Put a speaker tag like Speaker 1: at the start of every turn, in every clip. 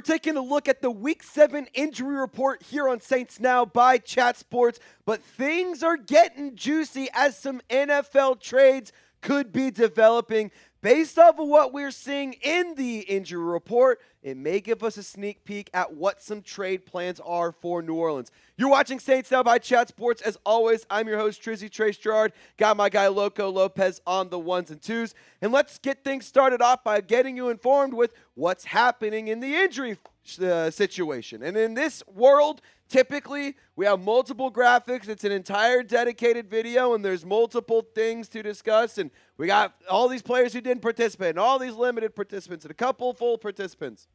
Speaker 1: We're taking a look at the Week 7 injury report here on Saints Now by Chat Sports, but things are getting juicy as some NFL trades could be developing. Based off of what we're seeing in the injury report, it may give us a sneak peek at what some trade plans are for New Orleans. You're watching Saints Now by Chat Sports. As always, I'm your host, Trizzy Trace Gerard. Got my guy Loco Lopez on the ones and twos. And let's get things started off by getting you informed with what's happening in the injury situation. And in this world, typically, we have multiple graphics. It's an entire dedicated video, and there's multiple things to discuss. And we got all these players who didn't participate, and all these limited participants, and a couple full participants.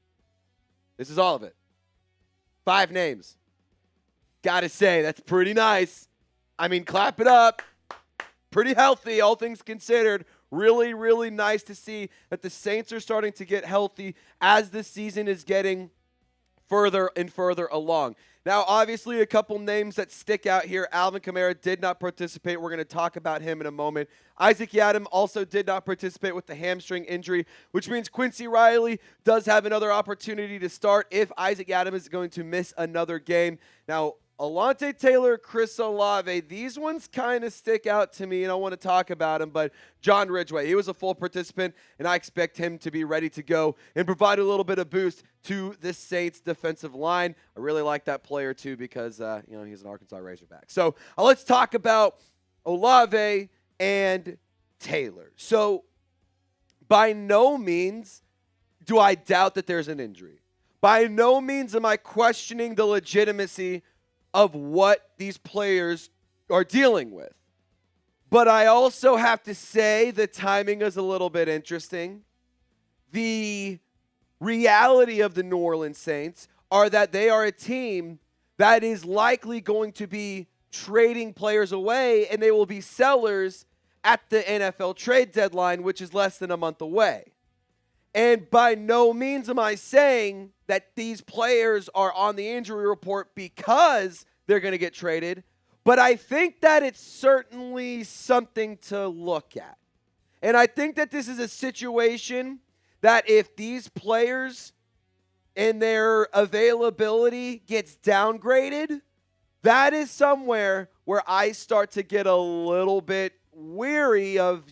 Speaker 1: This is all of it. 5 names. Gotta say, that's pretty nice. I mean, clap it up. Pretty healthy, all things considered. Really, really nice to see that the Saints are starting to get healthy as the season is getting further and further along. Now, obviously, a couple names that stick out here. Alvin Kamara did not participate. We're going to talk about him in a moment. Isaac Yiadom also did not participate with the hamstring injury, which means Quincy Riley does have another opportunity to start if Isaac Yiadom is going to miss another game. Now, Alontae Taylor, Chris Olave, these ones kind of stick out to me, and I want to talk about them. But John Ridgeway, he was a full participant, and I expect him to be ready to go and provide a little bit of boost to the Saints defensive line. I really like that player, too, because he's an Arkansas Razorback. So let's talk about Olave and Taylor. So by no means do I doubt that there's an injury. By no means am I questioning the legitimacy of what these players are dealing with. But I also have to say the timing is a little bit interesting. The reality of the New Orleans Saints are that they are a team that is likely going to be trading players away, and they will be sellers at the NFL trade deadline, which is less than a month away. And by no means am I saying that these players are on the injury report because they're going to get traded, but I think that it's certainly something to look at. And I think that this is a situation that if these players and their availability gets downgraded, that is somewhere where I start to get a little bit weary of,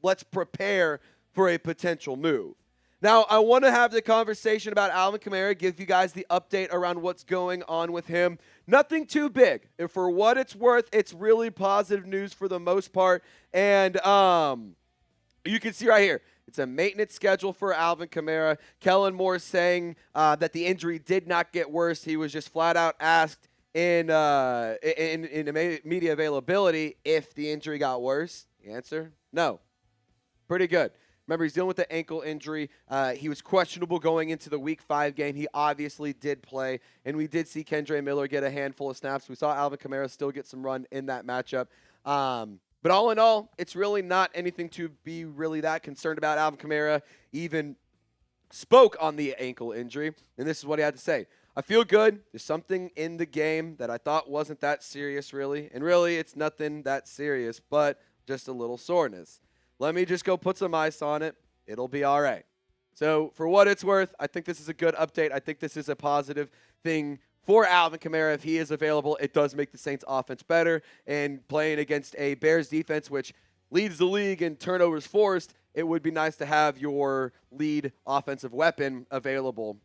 Speaker 1: let's prepare for a potential move. Now, I want to have the conversation about Alvin Kamara, give you guys the update around what's going on with him. Nothing too big. And for what it's worth, it's really positive news for the most part. And you can see right here, it's a maintenance schedule for Alvin Kamara. Kellen Moore saying that the injury did not get worse. He was just flat out asked in media availability if the injury got worse. The answer, no. Pretty good. Remember, he's dealing with the ankle injury. He was questionable going into the Week 5 game. He obviously did play, and we did see Kendre Miller get a handful of snaps. We saw Alvin Kamara still get some run in that matchup. But all in all, it's really not anything to be really that concerned about. Alvin Kamara even spoke on the ankle injury, and this is what he had to say. I feel good. There's something in the game that I thought wasn't that serious, really. And really, it's nothing that serious, but just a little soreness. Let me just go put some ice on it. It'll be all right. So for what it's worth, I think this is a good update. I think this is a positive thing for Alvin Kamara. If he is available, it does make the Saints offense better. And playing against a Bears defense, which leads the league in turnovers forced, it would be nice to have your lead offensive weapon available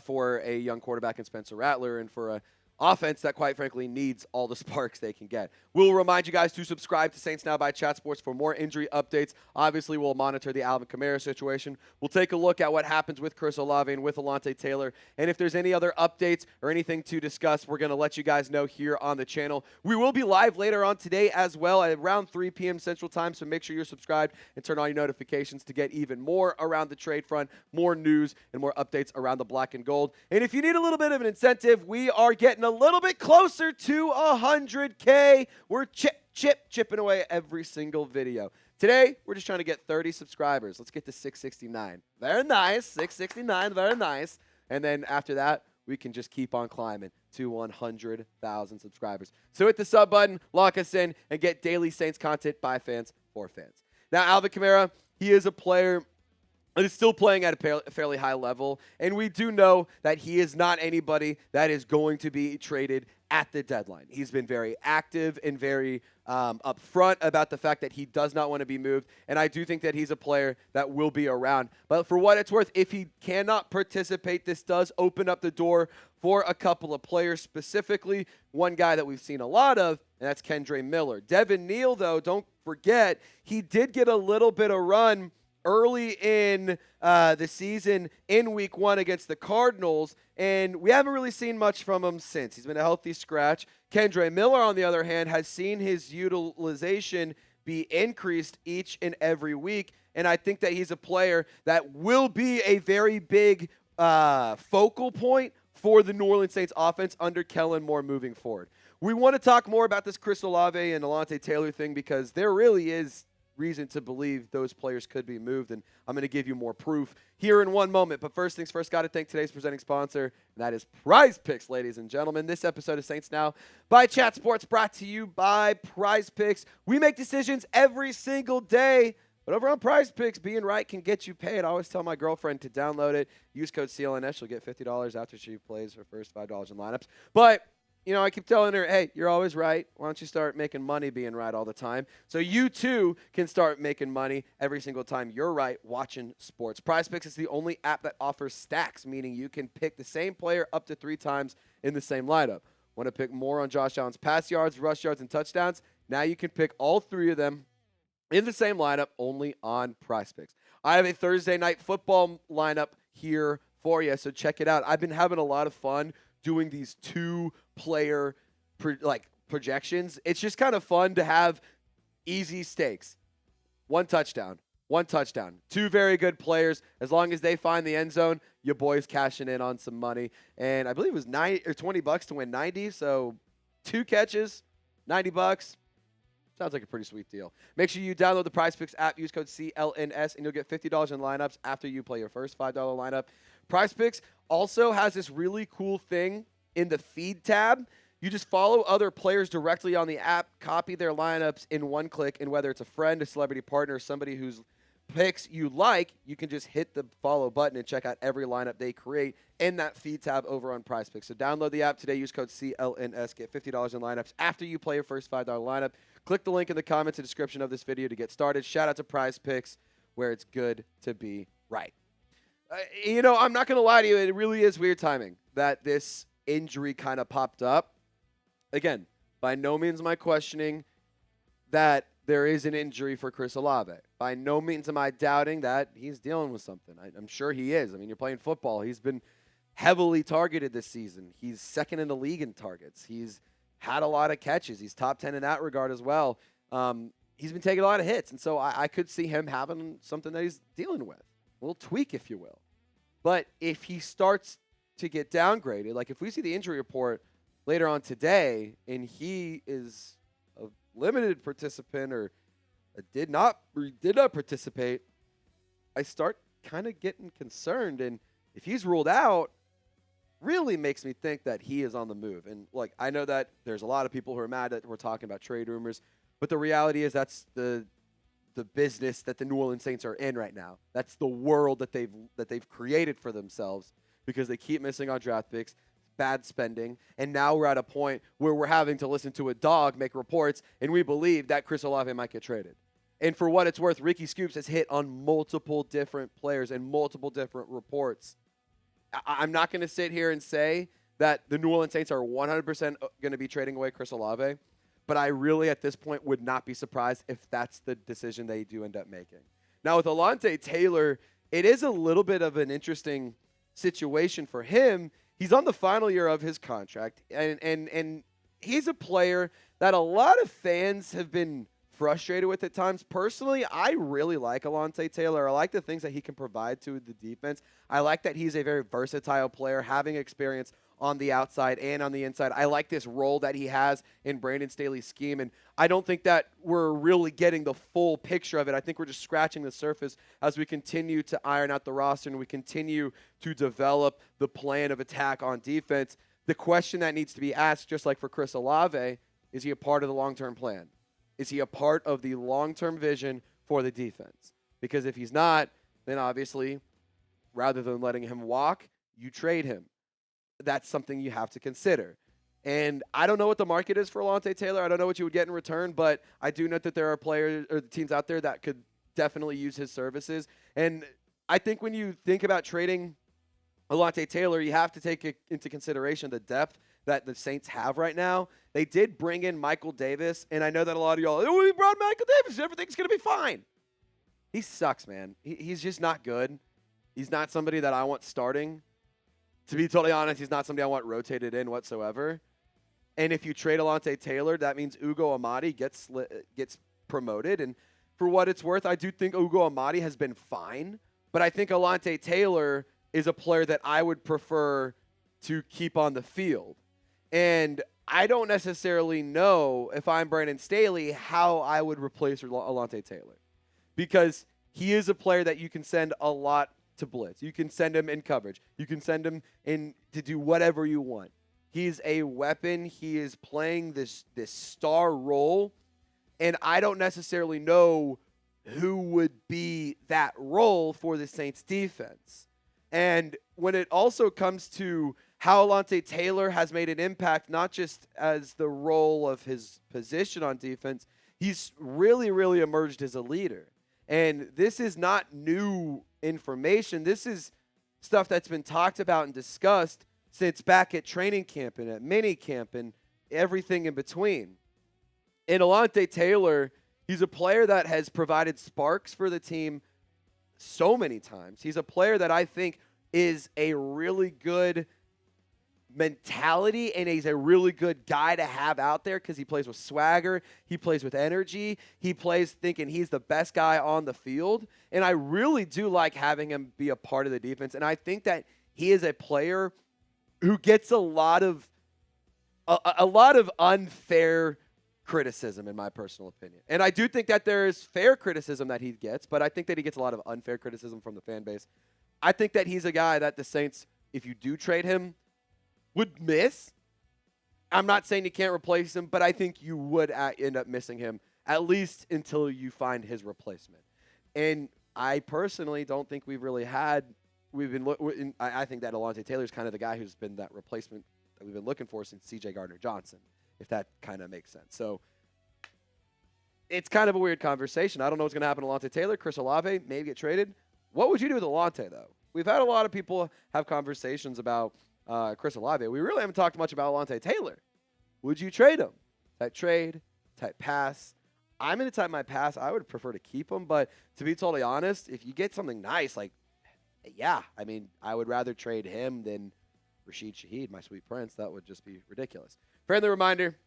Speaker 1: for a young quarterback in Spencer Rattler and for a offense that, quite frankly, needs all the sparks they can get. We'll remind you guys to subscribe to Saints Now by Chat Sports for more injury updates. Obviously, we'll monitor the Alvin Kamara situation. We'll take a look at what happens with Chris Olave and with Alontae Taylor. And if there's any other updates or anything to discuss, we're going to let you guys know here on the channel. We will be live later on today as well at around 3 p.m. Central Time, so make sure you're subscribed and turn on your notifications to get even more around the trade front, more news, and more updates around the black and gold. And if you need a little bit of an incentive, we are getting a little bit closer to 100K. We're chipping away every single video. Today, we're just trying to get 30 subscribers. Let's get to 669. Very nice. 669, very nice. And then after that, we can just keep on climbing to 100,000 subscribers. So hit the sub button, lock us in, and get daily Saints content by fans for fans. Now, Alvin Kamara, he is a player and is still playing at a fairly high level. And we do know that he is not anybody that is going to be traded at the deadline. He's been very active and very upfront about the fact that he does not want to be moved. And I do think that he's a player that will be around. But for what it's worth, if he cannot participate, this does open up the door for a couple of players, specifically one guy that we've seen a lot of, and that's Kendre Miller. Devin Neal, though, don't forget, he did get a little bit of run early in the season in week 1 against the Cardinals, and we haven't really seen much from him since. He's been a healthy scratch. Kendre Miller, on the other hand, has seen his utilization be increased each and every week, and I think that he's a player that will be a very big focal point for the New Orleans Saints offense under Kellen Moore moving forward. We want to talk more about this Chris Olave and Alontae Taylor thing because there really is reason to believe those players could be moved, and I'm going to give you more proof here in one moment. But first things first, got to thank today's presenting sponsor, and that is PrizePicks, ladies and gentlemen. This episode of Saints Now by Chat Sports brought to you by PrizePicks. We make decisions every single day, but over on PrizePicks, being right can get you paid. I always tell my girlfriend to download it. Use code CLNS. She'll get $50 after she plays her first $5 in lineups. But you know, I keep telling her, hey, you're always right. Why don't you start making money being right all the time? So you, too, can start making money every single time you're right watching sports. PrizePicks is the only app that offers stacks, meaning you can pick the same player up to 3 times in the same lineup. Want to pick more on Josh Allen's pass yards, rush yards, and touchdowns? Now you can pick all 3 of them in the same lineup only on PrizePicks. I have a Thursday night football lineup here for you, so check it out. I've been having a lot of fun doing these 2-player projections. It's just kind of fun to have easy stakes. 1 touchdown, 2 very good players. As long as they find the end zone, your boy's cashing in on some money. And I believe it was $20 to win 90. So 2 catches, $90. Sounds like a pretty sweet deal. Make sure you download the PrizePicks app. Use code CLNS, and you'll get $50 in lineups after you play your first $5 lineup. PrizePicks also has this really cool thing in the feed tab. You just follow other players directly on the app, copy their lineups in one click, and whether it's a friend, a celebrity partner, or somebody whose picks you like, you can just hit the follow button and check out every lineup they create in that feed tab over on PrizePicks. So download the app today. Use code CLNS. Get $50 in lineups after you play your first $5 lineup. Click the link in the comments and description of this video to get started. Shout out to PrizePicks, where it's good to be right. I'm not going to lie to you. It really is weird timing that this injury kind of popped up. Again, by no means am I questioning that there is an injury for Chris Olave. By no means am I doubting that he's dealing with something. I'm sure he is. I mean, you're playing football. He's been heavily targeted this season. He's second in the league in targets. He's had a lot of catches. He's top 10 in that regard as well. He's been taking a lot of hits, and so I could see him having something that he's dealing with. A little tweak, if you will. But if he starts to get downgraded, like if we see the injury report later on today and he is a limited participant or did not participate, I start kind of getting concerned. And if he's ruled out, really makes me think that he is on the move. And like, I know that there's a lot of people who are mad that we're talking about trade rumors, but the reality is that's the business that the New Orleans Saints are in right now. That's the world that they've created for themselves because they keep missing on draft picks, bad spending, and now we're at a point where we're having to listen to a dog make reports, and we believe that Chris Olave might get traded. And for what it's worth, Ricky Scoops has hit on multiple different players and multiple different reports. I'm not going to sit here and say that the New Orleans Saints are 100% going to be trading away Chris Olave, but I really, at this point, would not be surprised if that's the decision they do end up making. Now, with Alontae Taylor, it is a little bit of an interesting situation for him. He's on the final year of his contract, and he's a player that a lot of fans have been frustrated with at times. Personally, I really like Alontae Taylor. I like the things that he can provide to the defense. I like that he's a very versatile player, having experience on the outside and on the inside. I like this role that he has in Brandon Staley's scheme, and I don't think that we're really getting the full picture of it. I think we're just scratching the surface as we continue to iron out the roster and we continue to develop the plan of attack on defense. The question that needs to be asked, just like for Chris Olave, is he a part of the long-term plan? Is he a part of the long-term vision for the defense? Because if he's not, then obviously, rather than letting him walk, you trade him. That's something you have to consider. And I don't know what the market is for Alontae Taylor. I don't know what you would get in return, but I do know that there are players or teams out there that could definitely use his services. And I think when you think about trading Alontae Taylor, you have to take into consideration the depth that the Saints have right now. They did bring in Michael Davis, and I know that a lot of y'all, oh, we brought Michael Davis, everything's going to be fine. He sucks, man. He's just not good. He's not somebody that I want starting. To be totally honest, he's not somebody I want rotated in whatsoever. And if you trade Alontae Taylor, that means Ugo Amadi gets promoted. And for what it's worth, I do think Ugo Amadi has been fine. But I think Alontae Taylor is a player that I would prefer to keep on the field. And I don't necessarily know, if I'm Brandon Staley, how I would replace Alontae Taylor. Because he is a player that you can send a lot to blitz. You can send him in coverage. You can send him in to do whatever you want. He's a weapon. He is playing this star role. And I don't necessarily know who would be that role for the Saints defense. And when it also comes to how Alontae Taylor has made an impact, not just as the role of his position on defense, he's really, really emerged as a leader. And this is not new information. This is stuff that's been talked about and discussed since back at training camp and at mini camp and everything in between. And Alontae Taylor, he's a player that has provided sparks for the team so many times. He's a player that I think is a really good mentality, and he's a really good guy to have out there because he plays with swagger, he plays with energy, he plays thinking he's the best guy on the field. And I really do like having him be a part of the defense. And I think that he is a player who gets a lot of unfair criticism, in my personal opinion. And I do think that there is fair criticism that he gets, but I think that he gets a lot of unfair criticism from the fan base. I think that he's a guy that the Saints, if you do trade him, would miss. I'm not saying you can't replace him, but I think you would end up missing him, at least until you find his replacement. And I personally don't think we've really had – I think that Alontae Taylor is kind of the guy who's been that replacement that we've been looking for since C.J. Gardner-Johnson, if that kind of makes sense. So it's kind of a weird conversation. I don't know what's going to happen to Alontae Taylor. Chris Olave maybe get traded. What would you do with Alontae, though? We've had a lot of people have conversations about Chris Olave. We really haven't talked much about Alontae Taylor. Would you trade him? Type trade, type pass. I'm going to type my pass. I would prefer to keep him, but to be totally honest, if you get something nice, like, yeah, I mean, I would rather trade him than Rashid Shaheed, my sweet prince. That would just be ridiculous. Friendly reminder,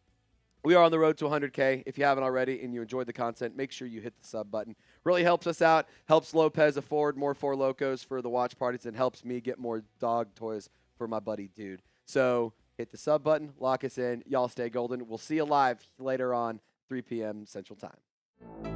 Speaker 1: we are on the road to 100K. If you haven't already and you enjoyed the content, make sure you hit the sub button. Really helps us out, helps Lopez afford more Four Locos for the watch parties, and helps me get more dog toys for my buddy Dude. So hit the sub button, lock us in. Y'all stay golden. We'll see you live later on, 3 p.m. Central Time.